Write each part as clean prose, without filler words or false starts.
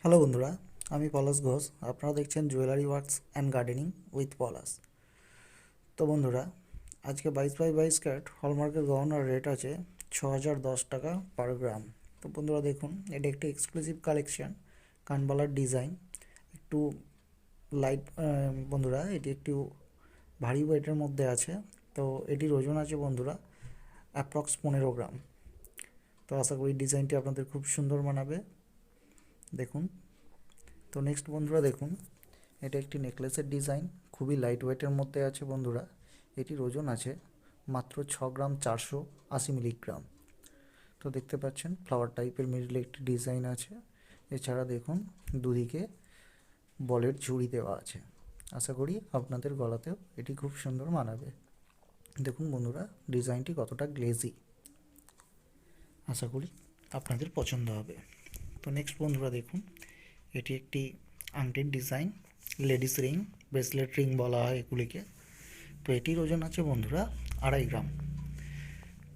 Hello বন্ধুরা, আমি পলাশ ঘোষ। আপনারা দেখছেন jewellery works and gardening with Palash. তো বন্ধুরা, আজকে 22x22 ক্যারেট হলমার্কের গহনার রেট আছে 6010 টাকা পার গ্রাম। তো বন্ধুরা দেখুন, এটা একটি এক্সক্লুসিভ কালেকশন, কানবালার ডিজাইন, একটু লাইট। বন্ধুরা, এটি একটু ভারী ওয়েটের মধ্যে আছে। তো এটির ওজন আছে বন্ধুরা অ্যাপ্রক্স 15 গ্রাম। তো আশা করি ডিজাইনটি আপনাদের খুব সুন্দর মানাবে। দেখুন। তো নেক্সট বন্ধুরা দেখুন, এটা একটি নেকলেসের ডিজাইন, খুবই লাইট ওয়েটের মধ্যে আছে বন্ধুরা। এটির ওজন আছে মাত্র 6 গ্রাম 480 মিলিগ্রাম। তো দেখতে পাচ্ছেন ফ্লাওয়ার টাইপের মিডলে একটি ডিজাইন আছে। এছাড়া দেখুন দুদিকে বলের ঝুড়ি দেওয়া আছে। আশা করি আপনাদের গলাতেও এটি খুব সুন্দর মানাবে। দেখুন বন্ধুরা, ডিজাইনটি কতটা গ্লেজি, আশা করি আপনাদের পছন্দ হবে। তো নেক্সট বন্ধুরা দেখুন, এটি একটি আংটির design, ladies ring, bracelet ring বলা হয় এগুলিকে। তো এটির ওজন আছে বন্ধুরা 2.5 গ্রাম।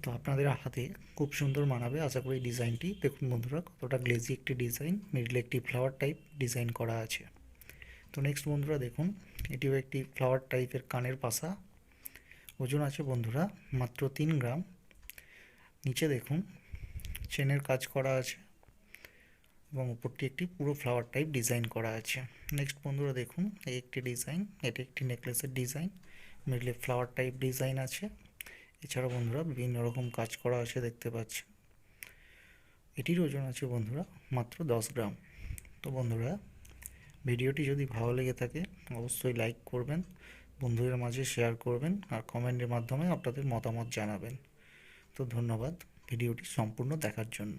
তো আপনাদের হাতে খুব সুন্দর মানাবে আশা করি ডিজাইনটি। দেখুন বন্ধুরা, কতটা গ্লেজি একটি ডিজাইন, মিডলে একটি ফ্লাওয়ার টাইপ ডিজাইন করা আছে। তো নেক্সট বন্ধুরা দেখুন, এটিও একটি ফ্লাওয়ার টাইপের কানের পাশা। ওজন আছে বন্ধুরা মাত্র 3 গ্রাম। নিচে দেখুন চেনের কাজ করা আছে এবং উপরটি একটি পুরো ফ্লাওয়ার টাইপ ডিজাইন করা আছে। নেক্সট বন্ধুরা দেখুন, এই একটি ডিজাইন, এটি একটি নেকলেসের ডিজাইন, মিডলে ফ্লাওয়ার টাইপ ডিজাইন আছে। এছাড়া বন্ধুরা বিভিন্ন রকম কাজ করা আছে দেখতে পাচ্ছেন। এটির ওজন আছে বন্ধুরা মাত্র 10 গ্রাম। তো বন্ধুরা, ভিডিওটি যদি ভালো লেগে থাকে অবশ্যই লাইক করবেন, বন্ধুদের মাঝে শেয়ার করবেন আর কমেন্টের মাধ্যমে আপনাদের মতামত জানাবেন। তো ধন্যবাদ ভিডিওটি সম্পূর্ণ দেখার জন্য।